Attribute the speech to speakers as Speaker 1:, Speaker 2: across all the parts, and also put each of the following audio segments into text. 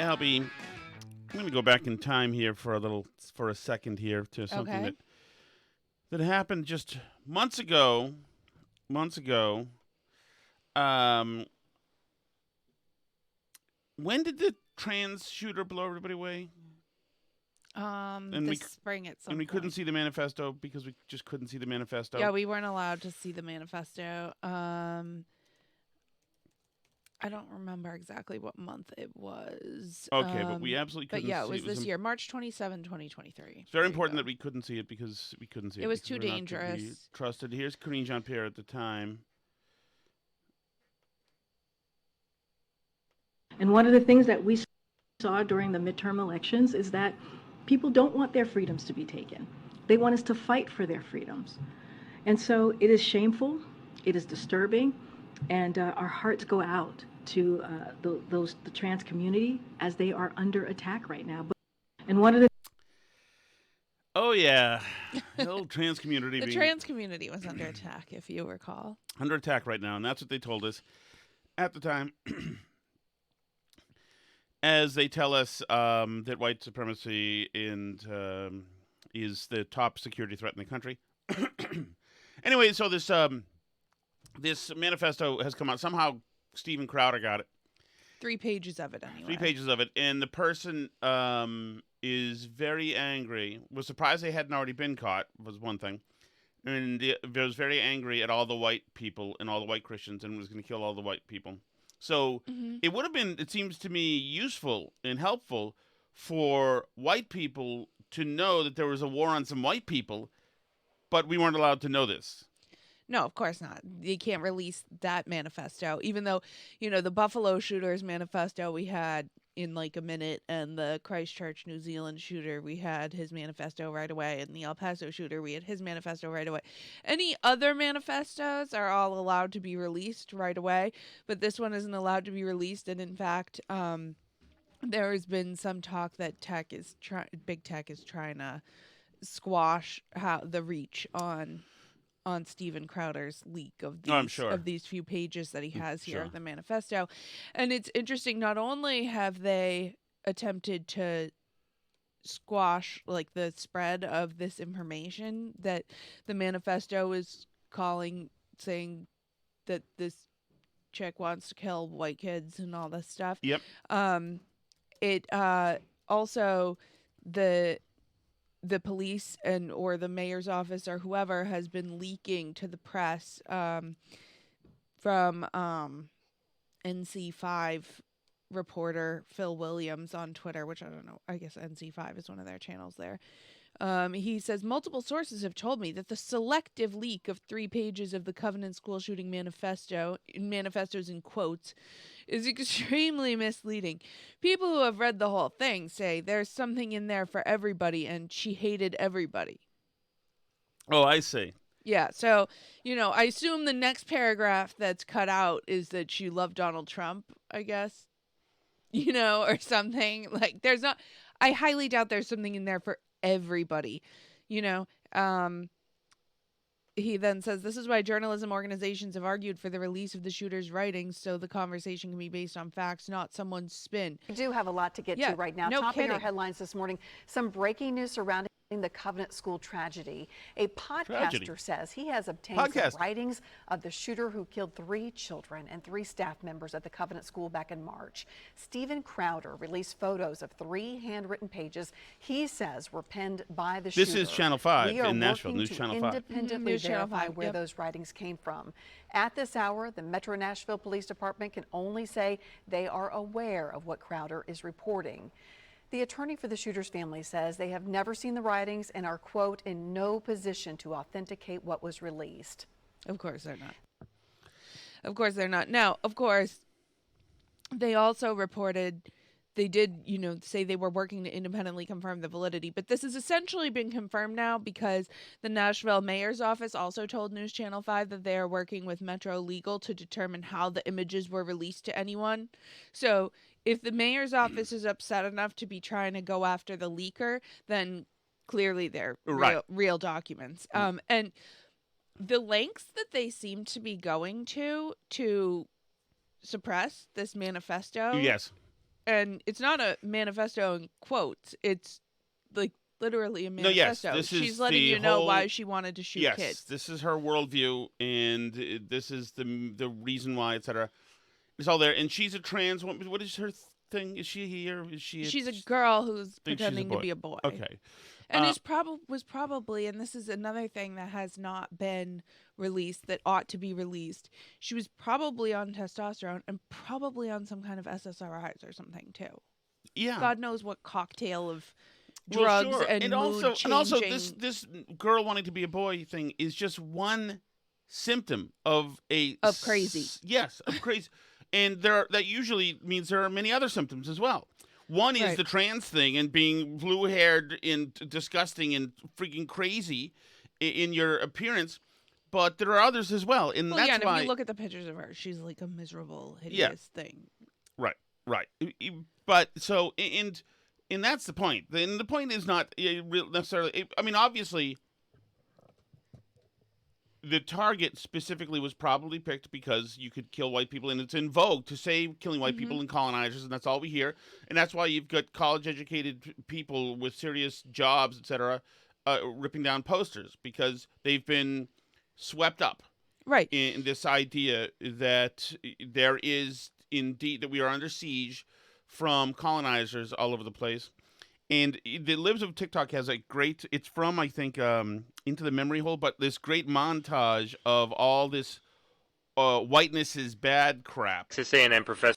Speaker 1: Albie, I'm going to go back in time here for a second here to something
Speaker 2: Okay.
Speaker 1: that happened just months ago. Um, when did the trans shooter blow everybody away?
Speaker 2: This spring at some
Speaker 1: And we
Speaker 2: point.
Speaker 1: couldn't see the manifesto because we just couldn't see the manifesto.
Speaker 2: Yeah, we weren't allowed to see the manifesto. I don't remember exactly what month it was.
Speaker 1: Okay, but we absolutely couldn't see
Speaker 2: But yeah, it was
Speaker 1: was
Speaker 2: this year, March 27, 2023.
Speaker 1: It's very important that we couldn't see it because we couldn't see it.
Speaker 2: It was
Speaker 1: because
Speaker 2: too
Speaker 1: we're not to be
Speaker 2: dangerous.
Speaker 1: Trusted. Here's Karine Jean-Pierre at the time.
Speaker 3: And one of the things that we saw during the midterm elections is that people don't want their freedoms to be taken. They want us to fight for their freedoms. And so it is shameful, it is disturbing, and our hearts go out to the trans community as they are under attack right now. And one of the
Speaker 1: Oh yeah, the whole trans community.
Speaker 2: The trans community was under attack, if you recall.
Speaker 1: Under attack right now, and that's what they told us at the time. As they tell us that white supremacy is the top security threat in the country. Anyway, so this manifesto has come out. Somehow Steven Crowder got it.
Speaker 2: 3 pages of it, anyway.
Speaker 1: 3 pages of it, and the person is very angry. Was surprised they hadn't already been caught, was one thing. And was very angry at all the white people and all the white Christians and was going to kill all the white people. So it would have been, it seems to me, useful and helpful for white people to know that there was a war on some white people, but we weren't allowed to know this.
Speaker 2: No, of course not. You can't release that manifesto, even though, the Buffalo shooters manifesto we had in like a minute, and the Christchurch, New Zealand shooter, we had his manifesto right away, and the El Paso shooter, we had his manifesto right away. Any other manifestos are all allowed to be released right away, but this one isn't allowed to be released, and in fact, there has been some talk that big tech is trying to squash the reach on Steven Crowder's leak of these of these few pages that he has here of the manifesto. And it's interesting, not only have they attempted to squash like the spread of this information that the manifesto is saying that this chick wants to kill white kids and all this stuff.
Speaker 1: Yep.
Speaker 2: It also the police or the mayor's office or whoever has been leaking to the press from NC5 reporter Phil Williams on Twitter, which I don't know, I guess NC5 is one of their channels there. He says, multiple sources have told me that the selective leak of 3 pages of the Covenant school shooting manifestos in quotes, is extremely misleading. People who have read the whole thing say there's something in there for everybody, and she hated everybody.
Speaker 1: Oh, I see.
Speaker 2: Yeah, so, I assume the next paragraph that's cut out is that she loved Donald Trump, I guess. Or something. Like, I highly doubt there's something in there for everybody. He then says, this is why journalism organizations have argued for the release of the shooter's writings, so the conversation can be based on facts, not someone's spin.
Speaker 4: We do have a lot to get to right now.
Speaker 2: No
Speaker 4: Topping
Speaker 2: kidding.
Speaker 4: our headlines this morning, some breaking news surrounding the Covenant School tragedy. A podcaster says he has obtained some writings of the shooter who killed 3 children and 3 staff members at the Covenant School back in March. Steven Crowder released photos of 3 handwritten pages he says were penned by the shooter.
Speaker 1: This is Channel 5 in Nashville, News Channel 5.
Speaker 4: Independently verify where those writings came from. At this hour, the Metro Nashville Police Department can only say they are aware of what Crowder is reporting. The attorney for the shooter's family says they have never seen the writings and are, quote, in no position to authenticate what was released.
Speaker 2: Of course they're not. Of course they're not. Now, of course, they also reported, they did, say they were working to independently confirm the validity, but this has essentially been confirmed now because the Nashville mayor's office also told News Channel 5 that they are working with Metro Legal to determine how the images were released to anyone. So if the mayor's office is upset enough to be trying to go after the leaker, then clearly they're real documents. And the lengths that they seem to be going to suppress this manifesto.
Speaker 1: Yes.
Speaker 2: and it's not a manifesto in quotes. It's like literally a
Speaker 1: No, yes,
Speaker 2: manifesto.
Speaker 1: this
Speaker 2: She's
Speaker 1: is
Speaker 2: letting
Speaker 1: the
Speaker 2: you know
Speaker 1: whole.
Speaker 2: why she wanted to shoot
Speaker 1: Yes,
Speaker 2: kids.
Speaker 1: this is her worldview, and this is the reason why, etc. It's all there, and she's a trans woman. What is her thing? Is she here? Is she?
Speaker 2: She's a girl who's
Speaker 1: think she's a
Speaker 2: pretending to
Speaker 1: boy.
Speaker 2: be a boy.
Speaker 1: Okay.
Speaker 2: And was probably, and this is another thing that has not been released that ought to be released. She was probably on testosterone and probably on some kind of SSRIs or something too.
Speaker 1: Yeah.
Speaker 2: God knows what cocktail of
Speaker 1: Well,
Speaker 2: drugs
Speaker 1: sure.
Speaker 2: and
Speaker 1: also,
Speaker 2: mood
Speaker 1: and also,
Speaker 2: changing.
Speaker 1: this girl wanting to be a boy thing is just one symptom of
Speaker 2: crazy.
Speaker 1: Yes, of crazy, and that usually means there are many other symptoms as well. One is
Speaker 2: Right.
Speaker 1: the trans thing and being blue-haired and disgusting and freaking crazy in your appearance, but there are others as well, and
Speaker 2: Well,
Speaker 1: that's
Speaker 2: yeah, and
Speaker 1: why.
Speaker 2: if you look at the pictures of her, she's like a miserable, hideous thing.
Speaker 1: Right. But so and that's the point. And the point is not necessarily. I mean, obviously, the target specifically was probably picked because you could kill white people, and it's in vogue to say killing white people and colonizers, and that's all we hear. And that's why you've got college-educated people with serious jobs, etc., ripping down posters because they've been swept up
Speaker 2: Right.
Speaker 1: in this idea that there is indeed that we are under siege from colonizers all over the place. And the Libs of TikTok has a great, it's from, I think, Into the Memory Hole, but this great montage of all this whiteness is bad crap.
Speaker 5: Texas A&M professor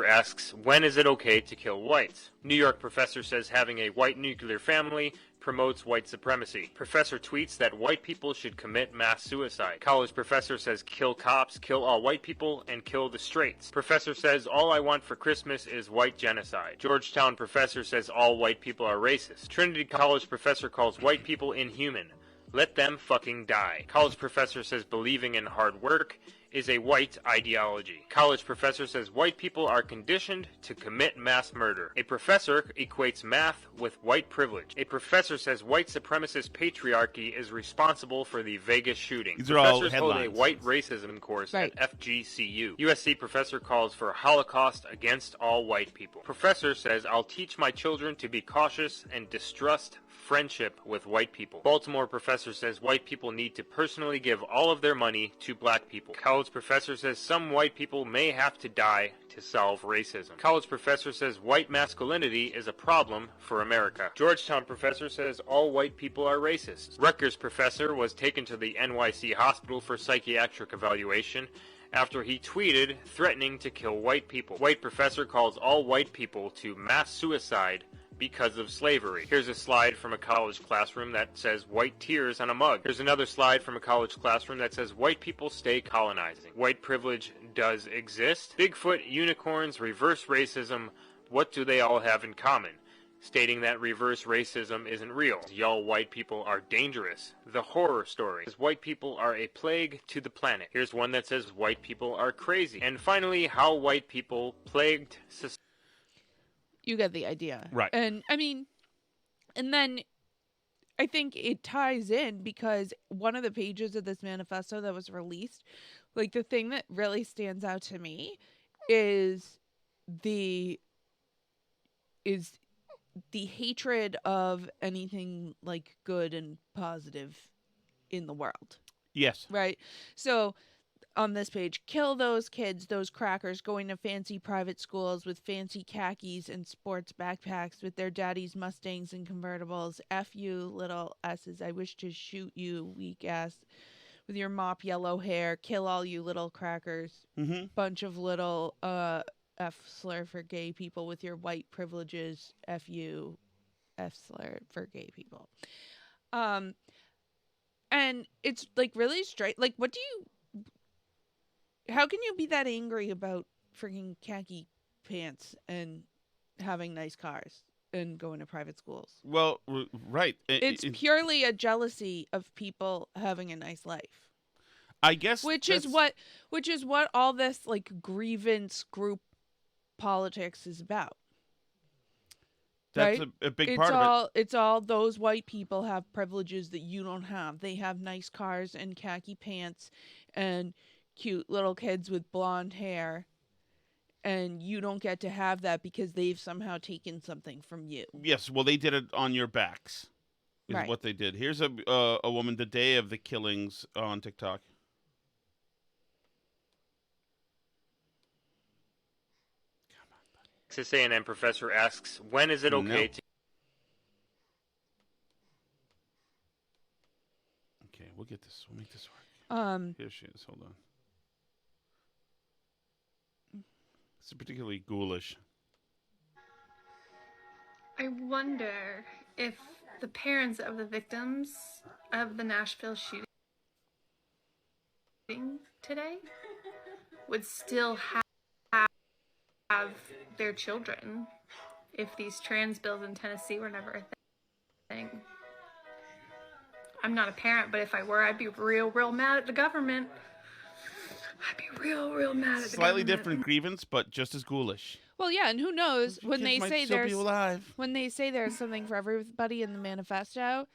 Speaker 5: asks, when is it okay to kill whites? New York professor says having a white nuclear family promotes white supremacy. Professor tweets that white people should commit mass suicide. College professor says kill cops, kill all white people, and kill the straights. Professor says all I want for Christmas is white genocide. Georgetown professor says all white people are racist. Trinity College professor calls white people inhuman. Let them fucking die. College professor says believing in hard work is a white ideology. College professor says white people are conditioned to commit mass murder. A professor equates math with white privilege. A professor says white supremacist patriarchy is responsible for the Vegas shooting.
Speaker 1: These are all
Speaker 5: Professors hold a
Speaker 1: headlines.
Speaker 5: white racism course
Speaker 2: Right.
Speaker 5: at FGCU. USC professor calls for a Holocaust against all white people. Professor says I'll teach my children to be cautious and distrust friendship with white people. Baltimore professor says white people need to personally give all of their money to black people. College professor says some white people may have to die to solve racism. College professor says white masculinity is a problem for America. Georgetown professor says all white people are racist. Rutgers professor was taken to the NYC hospital for psychiatric evaluation after he tweeted threatening to kill white people. White professor calls all white people to mass suicide because of slavery. Here's a slide from a college classroom that says white tears on a mug. Here's another slide from a college classroom that says white people stay colonizing. White privilege does exist. Bigfoot, unicorns, reverse racism, what do they all have in common? Stating that reverse racism isn't real. Y'all white people are dangerous. The horror story is white people are a plague to the planet. Here's one that says white people are crazy. And finally, how white people plagued society.
Speaker 2: You get the idea.
Speaker 1: Right.
Speaker 2: And I mean, and then I think it ties in because one of the pages of this manifesto that was released, like the thing that really stands out to me is the hatred of anything like good and positive in the world.
Speaker 1: Yes.
Speaker 2: Right. So on this page, kill those kids, those crackers going to fancy private schools with fancy khakis and sports backpacks with their daddy's Mustangs and convertibles. F you, little S's. I wish to shoot you, weak ass, with your mop yellow hair. Kill all you little crackers.
Speaker 1: Mm-hmm.
Speaker 2: Bunch of little F slur for gay people with your white privileges. F you, F slur for gay people. And it's like really straight. Like, what do you? How can you be that angry about freaking khaki pants and having nice cars and going to private schools?
Speaker 1: Well, right.
Speaker 2: It's purely a jealousy of people having a nice life.
Speaker 1: I guess
Speaker 2: Which is what all this like grievance group politics is about.
Speaker 1: That's
Speaker 2: right?
Speaker 1: a big part of it.
Speaker 2: It's all those white people have privileges that you don't have. They have nice cars and khaki pants and cute little kids with blonde hair. and you don't get to have that because they've somehow taken something from you.
Speaker 1: Yes, well, they did it on your backs, is
Speaker 2: Right.
Speaker 1: what they did. Here's a woman the day of the killings on TikTok.
Speaker 5: Texas A&M professor asks, when is it okay to...
Speaker 1: Okay, we'll get this. We'll make this work. Here she is. Hold on. It's particularly ghoulish.
Speaker 6: I wonder if the parents of the victims of the Nashville shooting today would still have their children if these trans bills in Tennessee were never a thing. I'm not a parent, but if I were, I'd be real mad at the government. I'd be real mad at the government.
Speaker 1: Slightly different grievance, but just as ghoulish.
Speaker 2: Well, yeah, and who knows when they say there's something for everybody in the manifesto.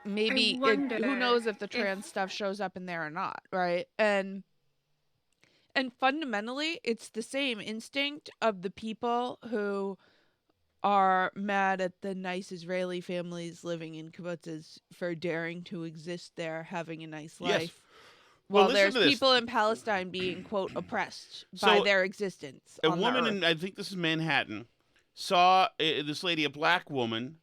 Speaker 2: Maybe who knows if the trans stuff shows up in there or not, right? And fundamentally, it's the same instinct of the people who are mad at the nice Israeli families living in kibbutzes for daring to exist there, having a nice life.
Speaker 1: Yes.
Speaker 2: While
Speaker 1: Well,
Speaker 2: there's people in Palestine being, quote, oppressed by their existence.
Speaker 1: A woman in, I think this is Manhattan, saw this lady, a black woman,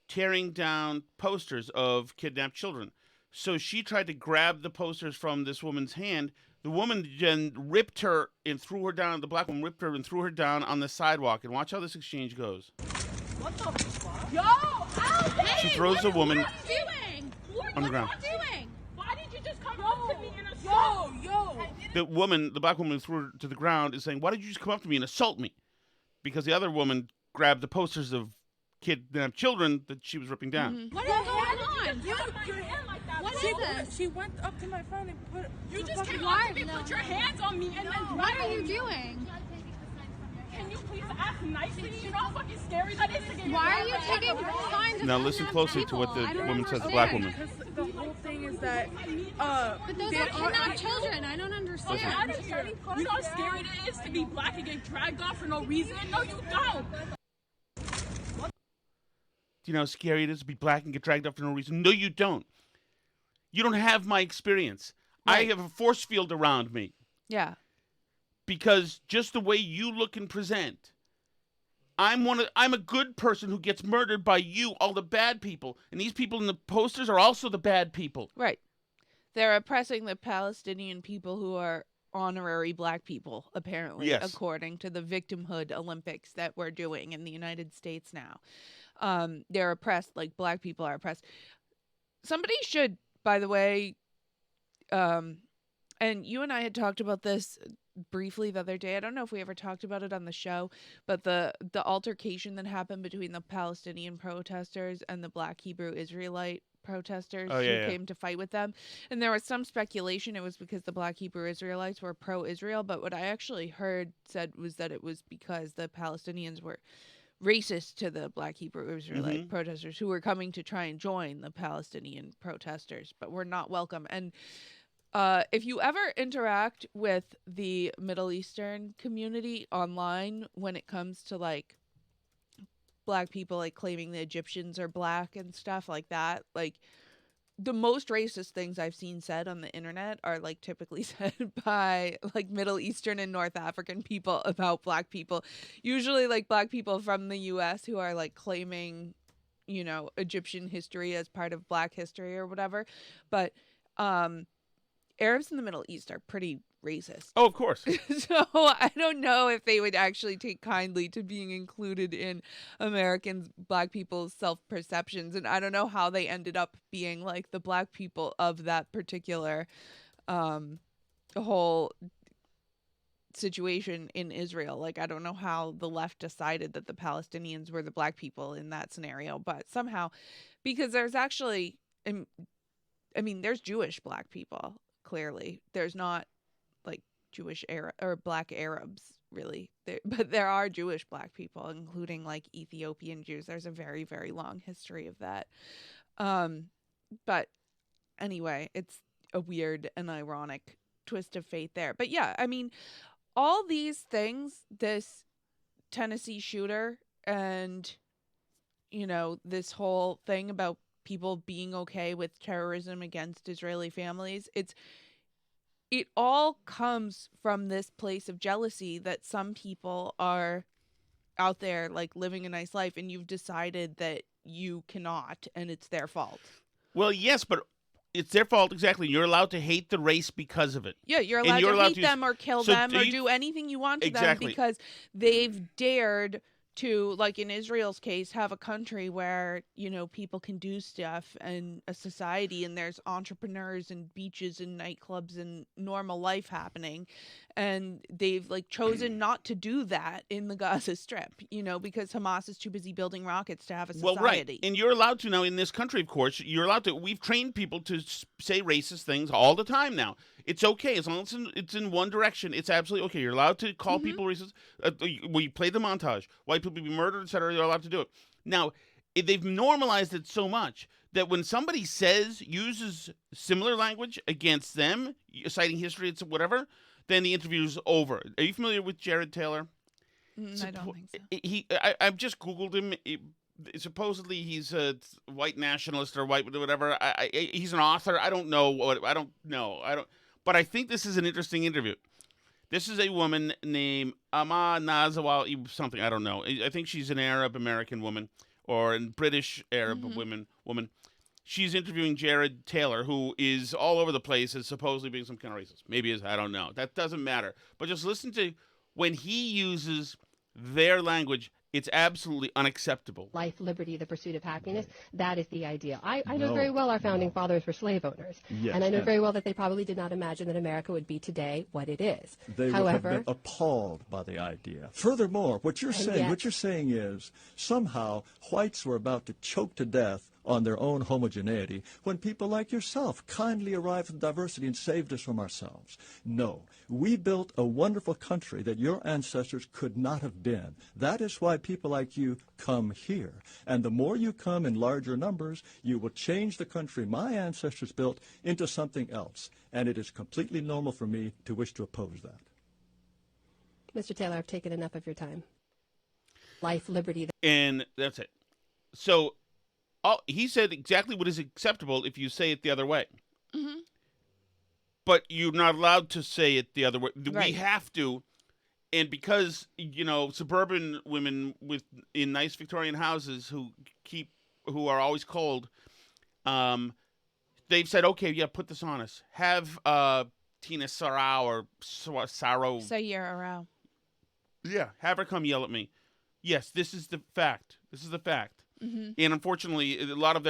Speaker 1: tearing down posters of kidnapped children. So she tried to grab the posters from this woman's hand. The woman then ripped her and threw her down. The black woman ripped her and threw her down on the sidewalk. And watch how this exchange goes.
Speaker 7: What the fuck? Yo, Albie!
Speaker 1: She throws the woman on the ground.
Speaker 7: What are you doing? Why did you just come up to me and assault me? Yo!
Speaker 1: The black woman who threw her to the ground is saying, why did you just come up to me and assault me? Because the other woman grabbed the posters of kidnapped children that she was ripping down.
Speaker 7: Mm-hmm. What is going on? Your hand like that. What is this? She went up to my phone and put... You just came up to me, put your hands on me, and then... What are you doing? Can you please ask nicely? You know how fucking scary that is to get... Why are you taking signs?
Speaker 1: Now listen closely to what the woman says, the black woman.
Speaker 7: The whole thing is that... but those are kidnapped children. I don't understand. You know how scary it is to be black and get dragged off for no reason? No, you don't.
Speaker 1: Do you know how scary it is to be black and get dragged up for no reason? No, you don't. You don't have my experience. Right. I have a force field around me.
Speaker 2: Yeah.
Speaker 1: Because just the way you look and present, I'm a good person who gets murdered by you, all the bad people. And these people in the posters are also the bad people.
Speaker 2: Right. They're oppressing the Palestinian people who are honorary black people, apparently,
Speaker 1: yes,
Speaker 2: according to the victimhood Olympics that we're doing in the United States now. They're oppressed like black people are oppressed. Somebody should, by the way, and you and I had talked about this briefly the other day. I don't know if we ever talked about it on the show, but the altercation that happened between the Palestinian protesters and the black Hebrew Israelite protesters who came to fight with them. And there was some speculation it was because the black Hebrew Israelites were pro-Israel, but what I actually heard said was that it was because the Palestinians were racist to the black Hebrew Israelite protesters who were coming to try and join the Palestinian protesters, but were not welcome. And if you ever interact with the Middle Eastern community online when it comes to like black people like claiming the Egyptians are black and stuff like that, like the most racist things I've seen said on the internet are like typically said by like Middle Eastern and North African people about black people. Usually like black people from the US who are like claiming, you know, Egyptian history as part of black history or whatever. But Arabs in the Middle East are pretty racist.
Speaker 1: Oh, of course.
Speaker 2: So I don't know if they would actually take kindly to being included in Americans, black people's self-perceptions. And I don't know how they ended up being like the black people of that particular whole situation in Israel. Like, I don't know how the left decided that the Palestinians were the black people in that scenario, but somehow, because there's actually, I mean, there's Jewish black people, clearly. There's not like Jewish Arab or black Arabs really, but there are Jewish black people, including like Ethiopian Jews. There's a very, very long history of that. But anyway, it's a weird and ironic twist of fate there. But yeah, I mean, all these things, this Tennessee shooter and, this whole thing about people being okay with terrorism against Israeli families, it all comes from this place of jealousy that some people are out there like living a nice life and you've decided that you cannot and it's their fault.
Speaker 1: Well, yes, but it's their fault, exactly. You're allowed to hate the race because of it.
Speaker 2: Yeah, you're allowed to hate them or kill them or do anything you want to them because they've dared to, like in Israel's case, have a country where, people can do stuff and a society and there's entrepreneurs and beaches and nightclubs and normal life happening. And they've chosen not to do that in the Gaza Strip, because Hamas is too busy building rockets to have a society.
Speaker 1: Well, right. And you're allowed to now in this country, of course, we've trained people to say racist things all the time now. It's okay as long as it's in one direction. It's absolutely okay. You're allowed to call people racist. We play the montage. White people be murdered, etc. You're allowed to do it. Now, they've normalized it so much that when somebody uses similar language against them, citing history, it's whatever, then the interview's over. Are you familiar with Jared Taylor?
Speaker 2: I don't think so.
Speaker 1: I've just Googled him. Supposedly he's a white nationalist or white whatever. He's an author. I don't know. But I think this is an interesting interview. This is a woman named Ama Nazawal something. I don't know. I think she's an Arab American woman or a British Arab woman. She's interviewing Jared Taylor, who is all over the place as supposedly being some kind of racist. Maybe he is. I don't know. That doesn't matter. But just listen to when he uses their language. It's absolutely unacceptable.
Speaker 8: Life, liberty, the pursuit of happiness, that is the ideal. I know very well our founding fathers were slave owners.
Speaker 9: Yes,
Speaker 8: and I know very well that they probably did not imagine that America would be today what it is.
Speaker 9: They would have been appalled by the idea. Furthermore, what you're saying is somehow whites were about to choke to death on their own homogeneity when people like yourself kindly arrived with diversity and saved us from ourselves. No, we built a wonderful country that your ancestors could not have been. That is why people like you come here. And the more you come in larger numbers, you will change the country my ancestors built into something else. And it is completely normal for me to wish to oppose that.
Speaker 8: Mr. Taylor, I've taken enough of your time. Life, liberty.
Speaker 1: And that's it. So he said exactly what is acceptable if you say it the other way.
Speaker 2: Mm-hmm.
Speaker 1: But you're not allowed to say it the other way.
Speaker 2: Right.
Speaker 1: We have to. And because, suburban women in nice Victorian houses who are always cold, they've said, okay, yeah, put this on us. Have Tina Sarau or Sarau.
Speaker 2: Sayera Rao.
Speaker 1: Yeah, have her come yell at me. Yes, this is the fact. Mm-hmm. And unfortunately, a lot of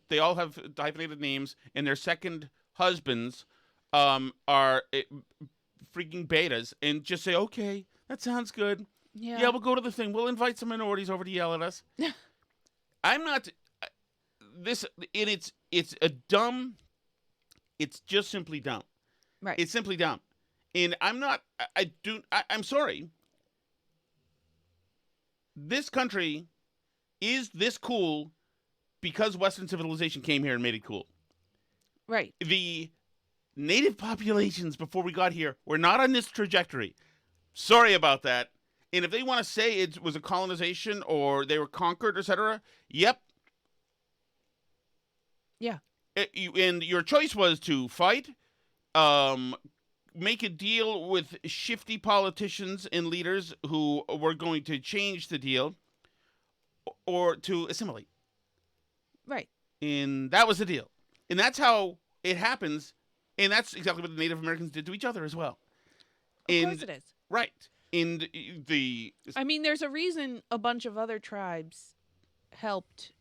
Speaker 1: they all have hyphenated names, and their second husbands are freaking betas, and just say, okay, that sounds good. Yeah, we'll go to the thing. We'll invite some minorities over to yell at us. I'm not this, and it's a dumb. It's just simply dumb.
Speaker 2: Right.
Speaker 1: It's simply dumb, and I'm sorry. This country is this cool because Western civilization came here and made it cool.
Speaker 2: Right.
Speaker 1: The native populations before we got here were not on this trajectory. Sorry about that. And if they want to say it was a colonization or they were conquered, etc., yep.
Speaker 2: Yeah.
Speaker 1: And your choice was to fight, make a deal with shifty politicians and leaders who were going to change the deal, or to assimilate.
Speaker 2: Right.
Speaker 1: And that was the deal. And that's how it happens. And that's exactly what the Native Americans did to each other as well.
Speaker 2: Of course it is.
Speaker 1: Right. And
Speaker 2: there's a reason a bunch of other tribes helped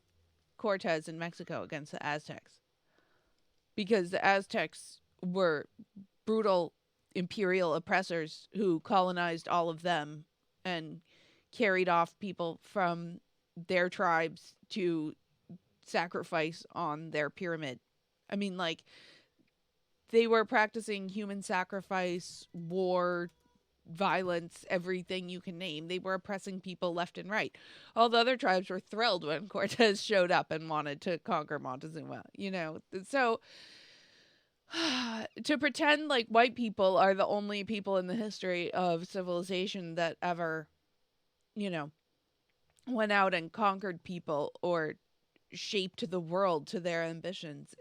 Speaker 2: Cortez in Mexico against the Aztecs. Because the Aztecs were brutal imperial oppressors who colonized all of them and carried off people from their tribes to sacrifice on their pyramid. They were practicing human sacrifice, war, violence, everything you can name. They were oppressing people left and right. All the other tribes were thrilled when Cortez showed up and wanted to conquer Montezuma, So to pretend like white people are the only people in the history of civilization that ever, went out and conquered people or shaped the world to their ambitions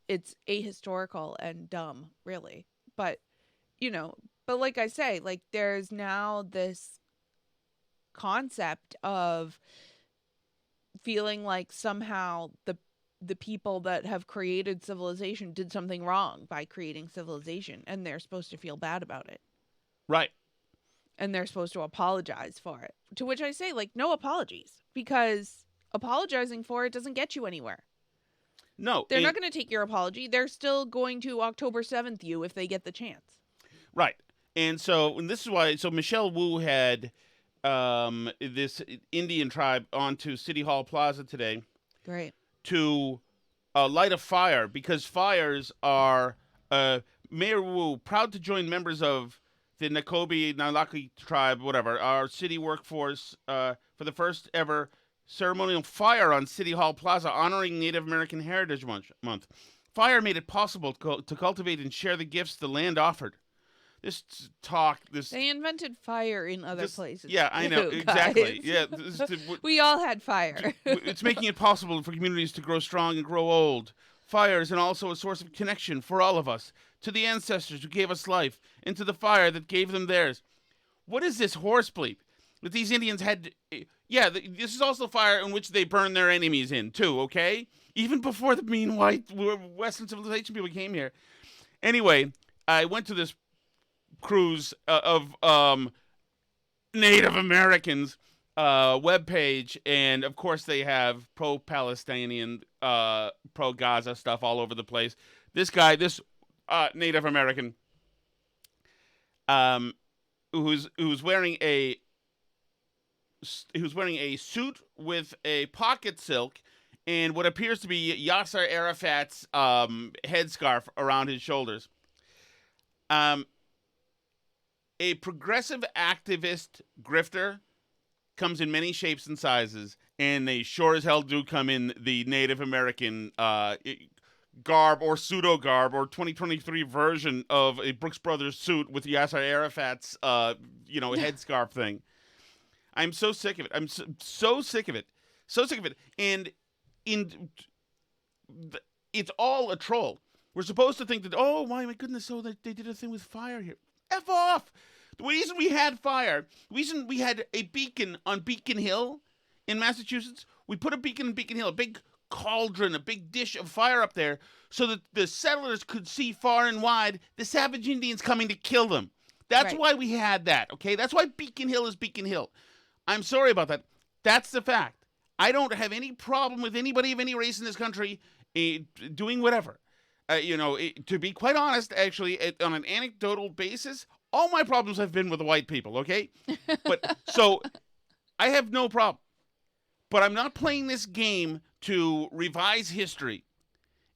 Speaker 2: it's ahistorical and dumb, really. But, but like I say, like there's now this concept of feeling like somehow the people that have created civilization did something wrong by creating civilization, and they're supposed to feel bad about it.
Speaker 1: Right.
Speaker 2: And they're supposed to apologize for it. To which I say, like, no apologies, because apologizing for it doesn't get you anywhere.
Speaker 1: No.
Speaker 2: They're not going to take your apology. They're still going to October 7th you if they get the chance.
Speaker 1: Right. And this is why, Michelle Wu had this Indian tribe onto City Hall Plaza today.
Speaker 2: Great.
Speaker 1: To light a fire, because fires are, Mayor Wu, proud to join members of the Nakobe Nalaki tribe, whatever, our city workforce, for the first ever ceremonial fire on City Hall Plaza, honoring Native American Heritage Month. Fire made it possible to cultivate and share the gifts the land offered. They
Speaker 2: invented fire in other places.
Speaker 1: Yeah, I know, exactly. Yeah,
Speaker 2: we all had fire.
Speaker 1: It's making it possible for communities to grow strong and grow old. Fire is also a source of connection for all of us, to the ancestors who gave us life, and to the fire that gave them theirs. What is this horse bleep that these Indians had? This is also fire in which they burn their enemies in too. Okay, even before the mean white Western civilization people came here. Anyway, I went to this cruise of Native Americans webpage, and of course they have pro-Palestinian, pro-Gaza stuff all over the place. This Native American, who's wearing a suit with a pocket silk and what appears to be Yasser Arafat's headscarf around his shoulders. A progressive activist grifter comes in many shapes and sizes, and they sure as hell do come in the Native American garb or pseudo-garb or 2023 version of a Brooks Brothers suit with Yasser Arafat's, headscarf thing. I'm so sick of it. I'm so sick of it. So sick of it. And it's all a troll. We're supposed to think that, oh, my goodness, they did a thing with fire here. F off! The reason we had fire, the reason we had a beacon on Beacon Hill in Massachusetts, we put a beacon on Beacon Hill, a big cauldron, a big dish of fire up there, so that the settlers could see far and wide the savage Indians coming to kill them. That's why we had that, okay? That's why Beacon Hill is Beacon Hill. I'm sorry about that. That's the fact. I don't have any problem with anybody of any race in this country doing whatever. To be quite honest, actually, on an anecdotal basis, all my problems have been with the white people, okay? But so I have no problem. But I'm not playing this game to revise history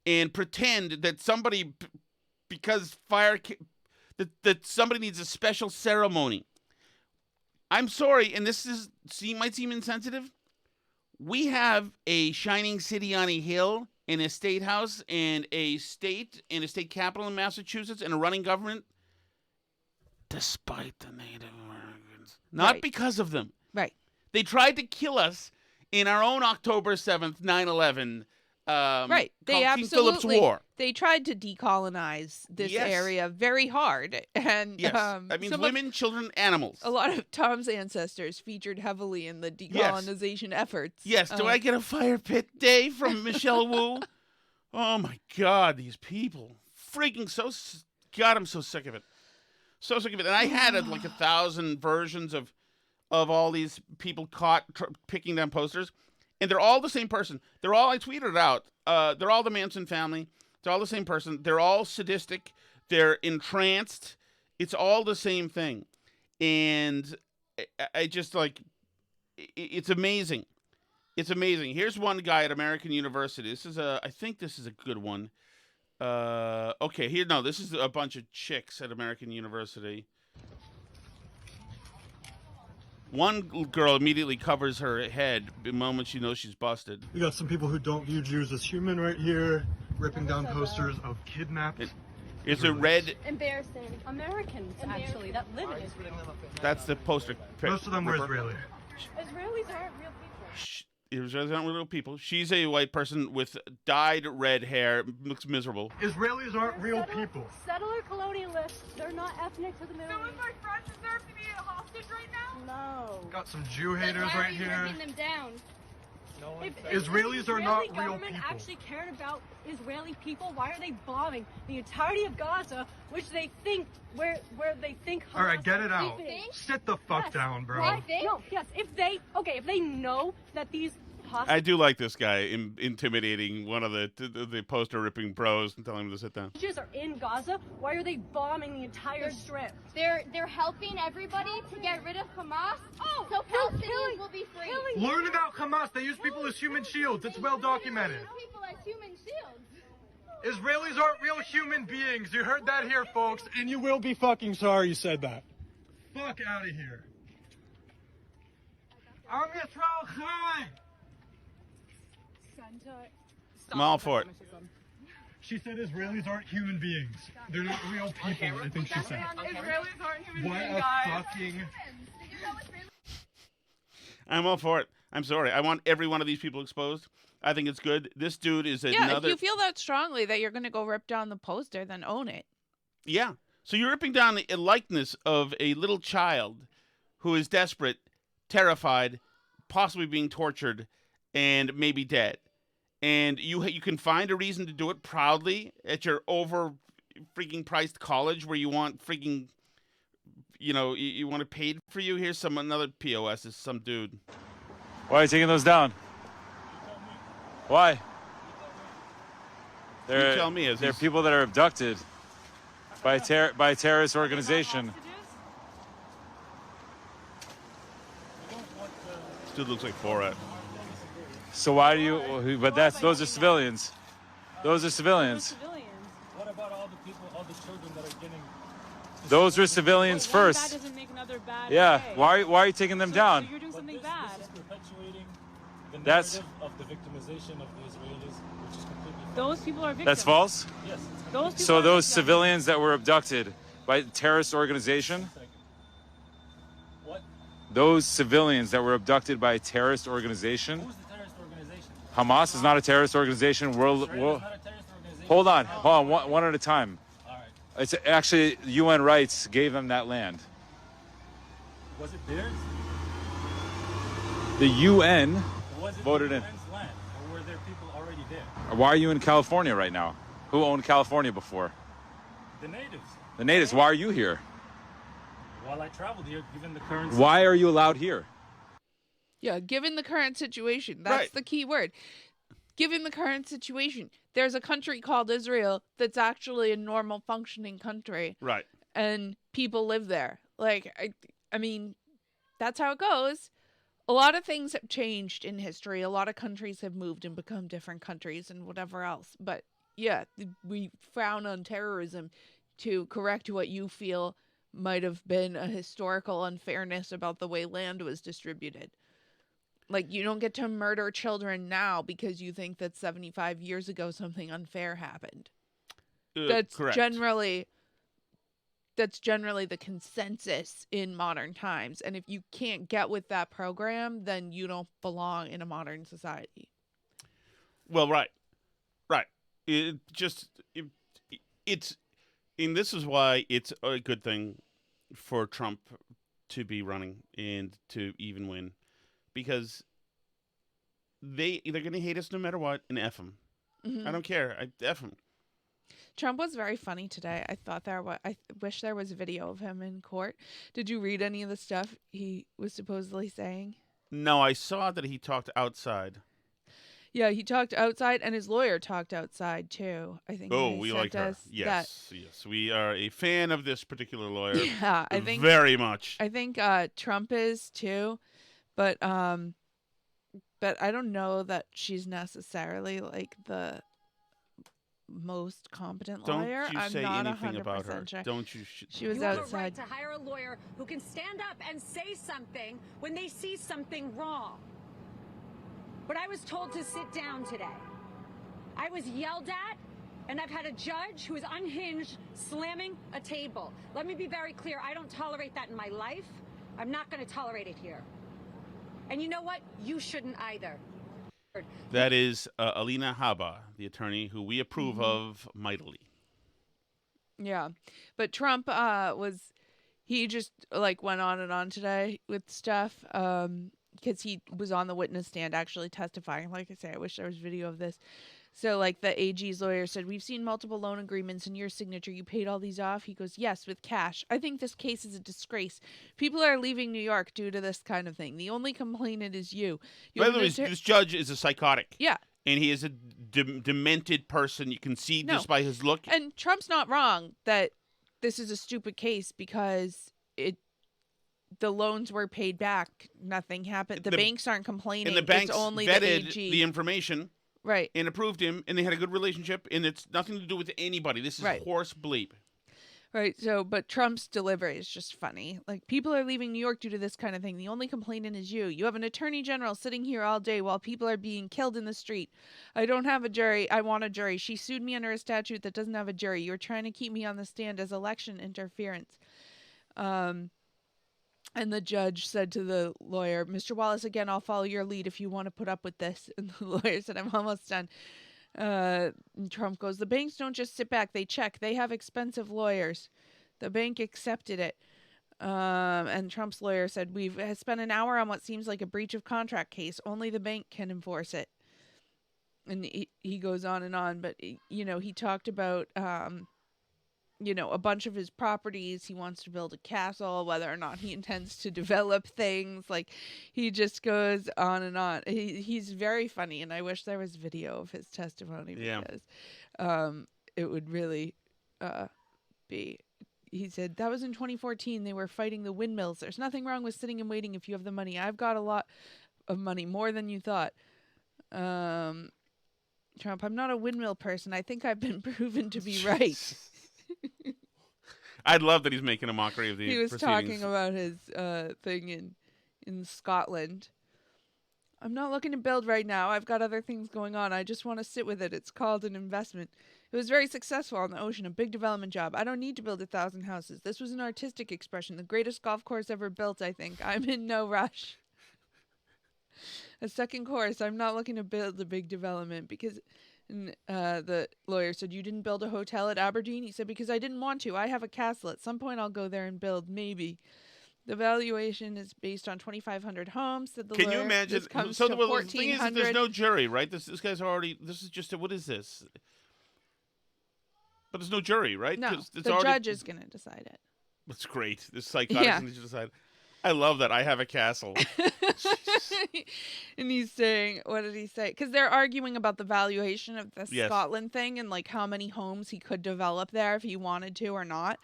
Speaker 1: and pretend that somebody, because fire, that somebody needs a special ceremony. I'm sorry, and might seem insensitive. We have a shining city on a hill, and a state house, and a state capital in Massachusetts, and a running government, despite the Native Americans. Not because of them.
Speaker 2: Right.
Speaker 1: They tried to kill us in our own October 7th, 9/11,
Speaker 2: right. They
Speaker 1: King Philip's War.
Speaker 2: They tried to decolonize this area very hard. And
Speaker 1: yes. That means women, children, animals.
Speaker 2: A lot of Tom's ancestors featured heavily in the decolonization efforts.
Speaker 1: Yes. Do I get a fire pit day from Michelle Wu? Oh, my God. These people. Freaking God, I'm so sick of it. So sick of it. And I had 1,000 versions of all these people caught picking down posters. And they're all the same person. I tweeted it out. They're all the Manson family. They're all the same person. They're all sadistic. They're entranced. It's all the same thing. And I just it's amazing. It's amazing. Here's one guy at American University. I think this is a good one. This is a bunch of chicks at American University. One girl immediately covers her head the moment she knows she's busted.
Speaker 10: We got some people who don't view Jews as human right here. ripping down posters of kidnapped.
Speaker 1: It's a red.
Speaker 7: Embarrassing. Americans, actually, that live in Israel.
Speaker 1: That's the poster.
Speaker 10: Most of them were Israeli.
Speaker 7: Israelis aren't real people.
Speaker 1: Israelis aren't real people. She's a white person with dyed red hair. Looks miserable.
Speaker 10: Israelis aren't real people.
Speaker 7: Settler colonialists. They're not ethnic to the Middle East.
Speaker 6: Some of my friends deserve to be hostage right now?
Speaker 7: No.
Speaker 10: Got some Jew haters right here.
Speaker 7: Them down?
Speaker 10: Israelis are not real people.
Speaker 7: If the government actually cared about Israeli people, why are they bombing the entirety of Gaza, which they think where they think Hamas.
Speaker 10: All right, get it out.
Speaker 7: Think?
Speaker 10: Sit the fuck down, bro.
Speaker 7: No, yes. If they know that these
Speaker 1: I do like this guy intimidating one of the poster ripping bros and telling him to sit down.
Speaker 7: hostages are in Gaza, why are they bombing the entire strip?
Speaker 11: They're helping everybody to get rid of Hamas, so Palestinians will be free.
Speaker 10: Learn about Hamas. They use people as human shields. It's well documented.
Speaker 11: People as human shields.
Speaker 10: Israelis aren't real human beings. You heard that here, folks, and you will be fucking sorry you said that. Fuck out of here. I'm Yisrael Chai.
Speaker 1: I'm all for it.
Speaker 10: She said Israelis aren't human beings. They're not real people, I think she said.
Speaker 6: Israelis aren't human
Speaker 10: What
Speaker 6: beings,
Speaker 10: a
Speaker 6: guys.
Speaker 10: fucking...
Speaker 1: I'm all for it. I'm sorry. I want every one of these people exposed. I think it's good. This dude is another...
Speaker 2: Yeah, if you feel that strongly that you're going to go rip down the poster, then own it.
Speaker 1: Yeah. So you're ripping down a likeness of a little child who is desperate, terrified, possibly being tortured, and maybe dead. And you can find a reason to do it proudly at your freaking priced college where you want freaking, you want it paid for you. Here's another POS is some dude.
Speaker 12: Why are you taking those down? Why?
Speaker 1: You tell me.
Speaker 12: They're people that are abducted by a terrorist organization.
Speaker 1: This dude looks like Borat.
Speaker 12: So why do you? But those are civilians. Those are civilians.
Speaker 13: What about all the people, all the children that are getting?
Speaker 12: Those are civilians first.
Speaker 7: Bad doesn't make another bad.
Speaker 12: Yeah.
Speaker 7: Okay.
Speaker 12: Why are you taking them down?
Speaker 7: So you're doing something bad.
Speaker 13: This is perpetuating the
Speaker 12: That's
Speaker 13: narrative of the victimization of the Israelis, which is completely false.
Speaker 7: Those people are victims.
Speaker 12: That's false.
Speaker 13: Yes.
Speaker 7: Those people
Speaker 12: So
Speaker 7: are
Speaker 12: those
Speaker 7: victims.
Speaker 12: civilians that were abducted by a terrorist organization.
Speaker 13: What?
Speaker 12: Those civilians that were abducted by a terrorist organization.
Speaker 13: Who's the terrorist organization?
Speaker 12: Hamas is not a terrorist organization.
Speaker 13: Israel is not a terrorist organization.
Speaker 12: Hold on, one at a time.
Speaker 13: All right.
Speaker 12: It's actually UN rights gave them that land.
Speaker 13: Was it theirs?
Speaker 12: The UN
Speaker 13: Was it
Speaker 12: voted
Speaker 13: the
Speaker 12: in.
Speaker 13: UN's land, or were there people already there?
Speaker 12: Why are you in California right now? Who owned California before?
Speaker 13: The natives.
Speaker 12: The natives. Why are you here?
Speaker 13: While I traveled here, given the current.
Speaker 12: Why are you allowed here?
Speaker 2: Yeah, given the current situation. That's
Speaker 1: Right.
Speaker 2: the key word. Given the current situation. There's a country called Israel that's actually a normal functioning country.
Speaker 1: Right.
Speaker 2: And people live there. I mean, that's how it goes. A lot of things have changed in history. A lot of countries have moved and become different countries and whatever else. But yeah, we frown on terrorism to correct what you feel might have been a historical unfairness about the way land was distributed. Like, you don't get to murder children now because you think that 75 years ago something unfair happened. That's
Speaker 1: correct.
Speaker 2: generally the consensus in modern times. And if you can't get with that program, then you don't belong in a modern society.
Speaker 1: Well, right. This is why it's a good thing for Trump to be running and to even win, because they're going to hate us no matter what, and F them.
Speaker 2: Mm-hmm.
Speaker 1: I don't care. I F them.
Speaker 2: Trump was very funny today. I wish there was a video of him in court. Did you read any of the stuff he was supposedly saying?
Speaker 1: No, I saw that he talked outside.
Speaker 2: Yeah, he talked outside, and his lawyer talked outside too. I think.
Speaker 1: Oh,
Speaker 2: he
Speaker 1: we
Speaker 2: sent
Speaker 1: like her.
Speaker 2: us
Speaker 1: Yes, we are a fan of this particular lawyer.
Speaker 2: Yeah, I think
Speaker 1: very much.
Speaker 2: I think Trump is too, but I don't know that she's necessarily like the most competent lawyer.
Speaker 1: Don't you
Speaker 2: I'm
Speaker 1: say
Speaker 2: not
Speaker 1: anything about her.
Speaker 2: sure.
Speaker 1: Don't you?
Speaker 2: She was
Speaker 14: you have a
Speaker 2: outside.
Speaker 14: right to hire a lawyer who can stand up and say something when they see something wrong. But I was told to sit down today. I was yelled at And I've had a judge who is unhinged slamming a table. Let me be very clear. I don't tolerate that in my life. I'm not going to tolerate it here. And you know what? You shouldn't either.
Speaker 1: That is Alina Habba, the attorney who we approve of mightily.
Speaker 2: Yeah. But Trump he just like went on and on today with stuff because he was on the witness stand actually testifying. Like I say, I wish there was video of this. So like the AG's lawyer said, we've seen multiple loan agreements and your signature. You paid all these off? He goes, yes, with cash. I think this case is a disgrace. People are leaving New York due to this kind of thing. The only complainant is you.
Speaker 1: By the way, this judge is a psychotic.
Speaker 2: Yeah.
Speaker 1: And he is a demented person. You can see just by his look.
Speaker 2: And Trump's not wrong that this is a stupid case because the loans were paid back. Nothing happened. The banks aren't complaining.
Speaker 1: And the banks
Speaker 2: it's only
Speaker 1: vetted
Speaker 2: the AG.
Speaker 1: the information.
Speaker 2: Right.
Speaker 1: And approved him, and they had a good relationship, and it's nothing to do with anybody. This is horse bleep.
Speaker 2: Right. So, but Trump's delivery is just funny. Like, people are leaving New York due to this kind of thing. The only complainant is you. You have an attorney general sitting here all day while people are being killed in the street. I don't have a jury. I want a jury. She sued me under a statute that doesn't have a jury. You're trying to keep me on the stand as election interference. And the judge said to the lawyer, Mr. Wallace, again, I'll follow your lead if you want to put up with this. And the lawyer said, I'm almost done. And Trump goes, the banks don't just sit back. They check. They have expensive lawyers. The bank accepted it. And Trump's lawyer said, we've spent an hour on what seems like a breach of contract case. Only the bank can enforce it. And he goes on and on. But, he talked about... a bunch of his properties. He wants to build a castle, whether or not he intends to develop things. Like, he just goes on and on. He's very funny, and I wish there was video of his testimony because it would really be... He said, that was in 2014. They were fighting the windmills. There's nothing wrong with sitting and waiting if you have the money. I've got a lot of money, more than you thought. Trump, I'm not a windmill person. I think I've been proven to be right.
Speaker 1: I'd love that he's making a mockery of the
Speaker 2: He was
Speaker 1: proceedings.
Speaker 2: talking about his thing in Scotland. I'm not looking to build right now. I've got other things going on. I just want to sit with it. It's called an investment. It was very successful on the ocean, a big development job. I don't need to build 1,000 houses. This was an artistic expression, the greatest golf course ever built, I think. I'm in no rush. A second course, I'm not looking to build a big development because... And the lawyer said, you didn't build a hotel at Aberdeen? He said, because I didn't want to. I have a castle. At some point, I'll go there and build, maybe. The valuation is based on 2,500 homes, said the lawyer.
Speaker 1: Can you imagine?
Speaker 2: This comes
Speaker 1: So
Speaker 2: to
Speaker 1: the thing is that there's no jury, right? This guy's already... This is just... What is this? But there's no jury, right?
Speaker 2: No,
Speaker 1: it's
Speaker 2: the judge is going to decide it.
Speaker 1: That's great. This psychotic thing to decide. I love that. I have a castle.
Speaker 2: And he's saying, what did he say? Because they're arguing about the valuation of the Scotland thing and like how many homes he could develop there if he wanted to or not.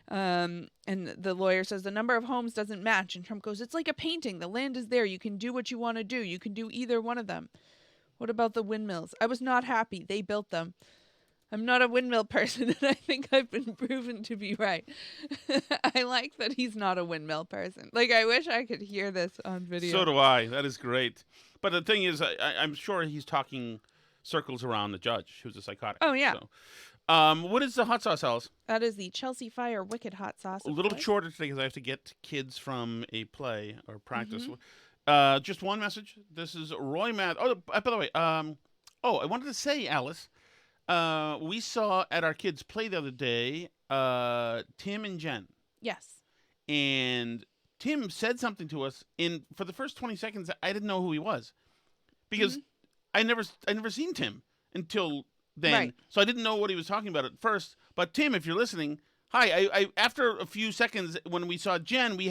Speaker 2: And the lawyer says the number of homes doesn't match. And Trump goes, it's like a painting. The land is there. You can do what you want to do. You can do either one of them. What about the windmills? I was not happy. They built them. I'm not a windmill person, and I think I've been proven to be right. I like that he's not a windmill person. Like, I wish I could hear this on video.
Speaker 1: So do I. That is great. But the thing is, I'm sure he's talking circles around the judge, who's a psychotic.
Speaker 2: Oh, yeah.
Speaker 1: So. What is the hot sauce, Alice?
Speaker 2: That is the Chelsea Fire Wicked Hot Sauce.
Speaker 1: A little shorter today because I have to get kids from a play or practice. Just one message. This is Roy Matt. Oh, by the way, I wanted to say, Alice, we saw at our kids' play the other day, Tim and Jen.
Speaker 2: Yes.
Speaker 1: And Tim said something to us, and for the first 20 seconds, I didn't know who he was because I never seen Tim until then.
Speaker 2: Right.
Speaker 1: So I didn't know what he was talking about at first. But Tim, if you're listening, hi. I after a few seconds when we saw Jen, we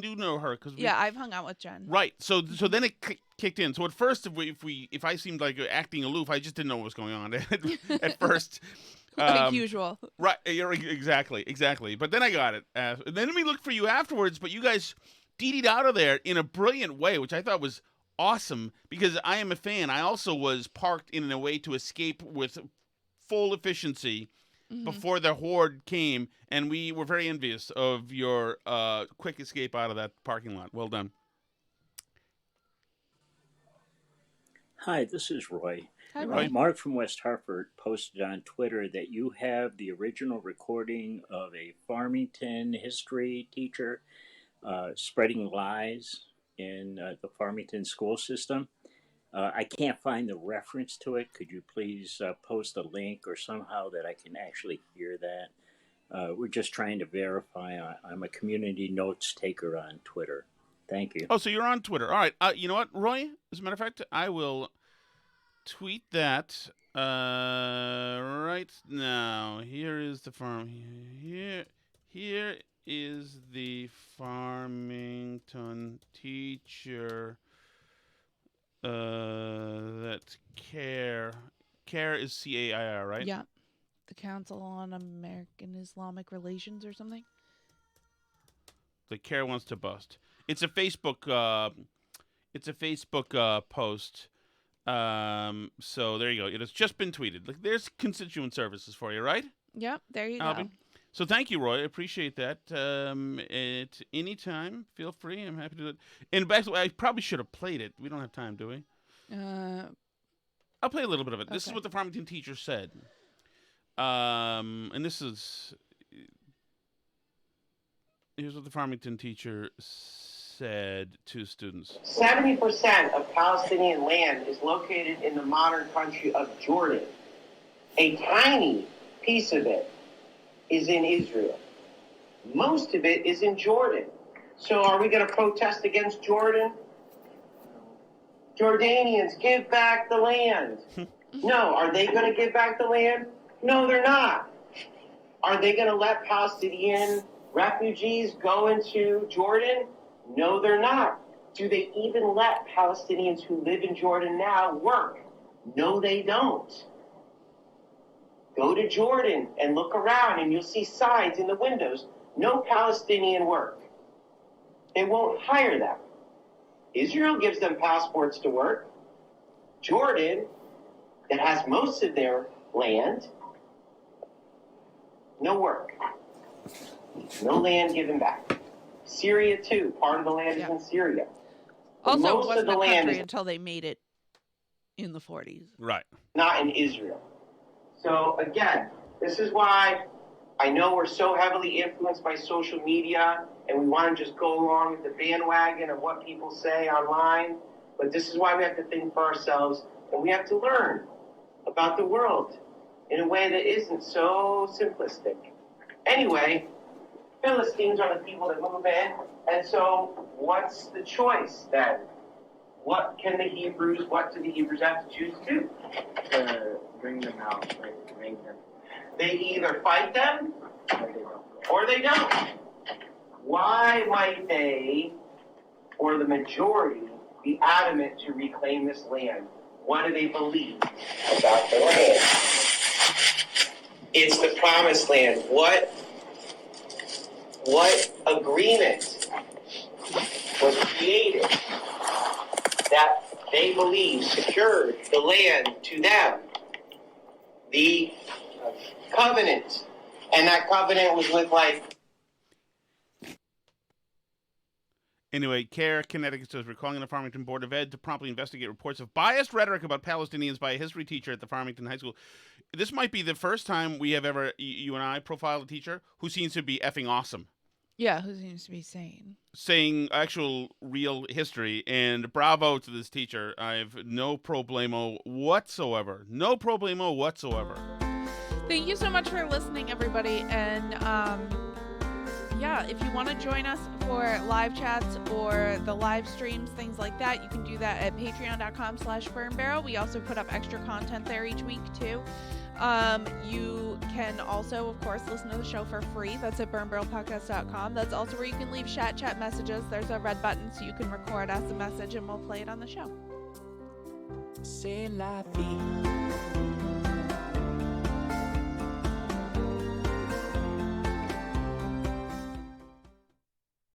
Speaker 1: do know her because
Speaker 2: I've hung out with Jen.
Speaker 1: Right. So then it kicked in. So at first, if I seemed like acting aloof, I just didn't know what was going on at first.
Speaker 2: Like usual.
Speaker 1: Right. Exactly. But then I got it. And then we looked for you afterwards, but you guys deeded out of there in a brilliant way, which I thought was awesome because I am a fan. I also was parked in a way to escape with full efficiency before the horde came, and we were very envious of your quick escape out of that parking lot. Well done.
Speaker 15: Hi, this is Roy.
Speaker 2: Hi, Roy.
Speaker 15: Mark from West Hartford posted on Twitter that you have the original recording of a Farmington history teacher spreading lies in the Farmington school system. I can't find the reference to it. Could you please post a link or somehow that I can actually hear that? We're just trying to verify. I'm a community notes taker on Twitter. Thank you.
Speaker 1: Oh, so you're on Twitter. All right. You know what, Roy? As a matter of fact, I will tweet that right now. Here is the farm. Here is the Farmington teacher that CAIR is CAIR, right?
Speaker 2: Yeah. The Council on American Islamic Relations or something.
Speaker 1: The CAIR wants to bust. It's a Facebook post. So there you go. It has just been tweeted. Like, there's constituent services for you, right?
Speaker 2: Yep, there you
Speaker 1: Albie?
Speaker 2: go.
Speaker 1: So thank you, Roy. I appreciate that. At any time, feel free. I'm happy to do it. And by the way, I probably should have played it. We don't have time, do we? I'll play a little bit of it. This is
Speaker 2: Okay.
Speaker 1: what the Farmington teacher said. And this is... Here's what the Farmington teacher said to students.
Speaker 16: 70% of Palestinian land is located in the modern country of Jordan. A tiny piece of it is in Israel. Most of it is in Jordan. So are we going to protest against Jordan? Jordanians, give back the land. No. Are they going to give back the land? No, they're not. Are they going to let Palestinian refugees go into Jordan? No, they're not. Do they even let Palestinians who live in Jordan now work? No, they don't. Go to Jordan and look around and you'll see signs in the windows, no Palestinian work. They won't hire them. Israel gives them passports to work. Jordan, that has most of their land, no work. No land given back. Syria, too. Part of the land is in Syria.
Speaker 2: Also,
Speaker 16: Most
Speaker 2: it wasn't
Speaker 16: of the
Speaker 2: a
Speaker 16: land
Speaker 2: country
Speaker 16: is
Speaker 2: until they made it in the 40s.
Speaker 1: Right.
Speaker 16: not in Israel. So again, this is why I know we're so heavily influenced by social media and we want to just go along with the bandwagon of what people say online. But this is why we have to think for ourselves and we have to learn about the world in a way that isn't so simplistic. Anyway, Philistines are the people that move in. And so what's the choice then? What do the Hebrews have to choose to do?
Speaker 17: To bring them out, right? To bring them.
Speaker 16: They either fight them or they don't. Why might they, or the majority, be adamant to reclaim this land? What do they believe about the land? It's the promised land. What agreement was created that they believe secured the land to them? The covenant. And that covenant was with
Speaker 1: Anyway, CARE Connecticut says we're calling on the Farmington Board of Ed to promptly investigate reports of biased rhetoric about Palestinians by a history teacher at the Farmington High School. This might be the first time we have ever, you and I, profiled a teacher who seems to be effing awesome.
Speaker 2: Yeah, who seems to be sane.
Speaker 1: Saying actual real history, and bravo to this teacher. I have no problemo whatsoever. No problemo whatsoever.
Speaker 2: Thank you so much for listening, everybody. And yeah, if you want to join us for live chats or the live streams, things like that, you can do that at patreon.com/burnbarrel. We also put up extra content there each week, too. You can also, of course, listen to the show for free. That's at burnbarrelpodcast.com. That's also where you can leave chat messages. There's a red button so you can record us a message and we'll play it on the show.
Speaker 18: C'est la vie.